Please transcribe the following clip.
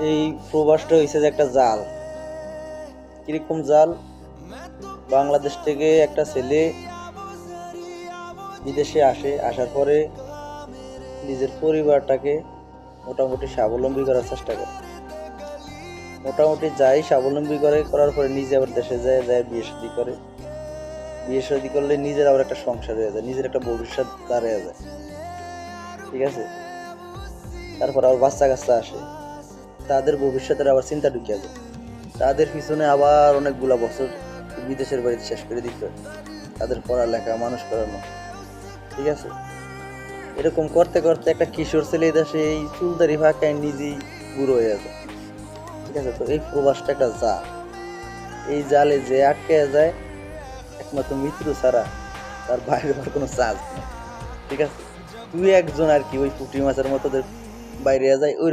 এই প্রবাসটা হয়েছে যে একটা জাল। কিরকম জাল? বাংলাদেশ থেকে একটা ছেলে বিদেশে আসার পরে নিজের পরিবারটাকে মোটামুটি স্বাবলম্বী করার চেষ্টা করে। মোটামুটি যাই স্বাবলম্বী করার পরে নিজে আবার দেশে যায় বিয়ে শাদী করে। বিয়ে শাদী করলে নিজের আবার একটা সংসার হয়ে যায়, নিজের একটা ভবিষ্যৎ দাঁড়িয়ে যায়। ঠিক আছে? তারপর আবার বাচ্চা কাচ্চা আসে, তাদের ভবিষ্যতের আবার চিন্তা ঢুকিয়ে যায়। তাদের পিছনে আবার অনেকগুলা বছর বিদেশের বাড়িতে শেষ করে দিতে হয়, তাদের পড়ালেখা মানুষ করানো। ঠিক আছে? এরকম করতে করতে একটা কিশোর ছেলে দেশে এই চুলদারি ফাঁকায় নিজেই বুড়ো হয়ে যায়। ঠিক আছে? তো এই প্রবাসটা একটা জাল। এই জালে যে আটকে যায় একমাত্র মৃত্যু ছাড়া তার বাইরে আর কোনো চান্স নেই। ঠিক আছে? তুই একজন আর কি ওই পুঁটি মাছের মতো বাইরে যায় ওই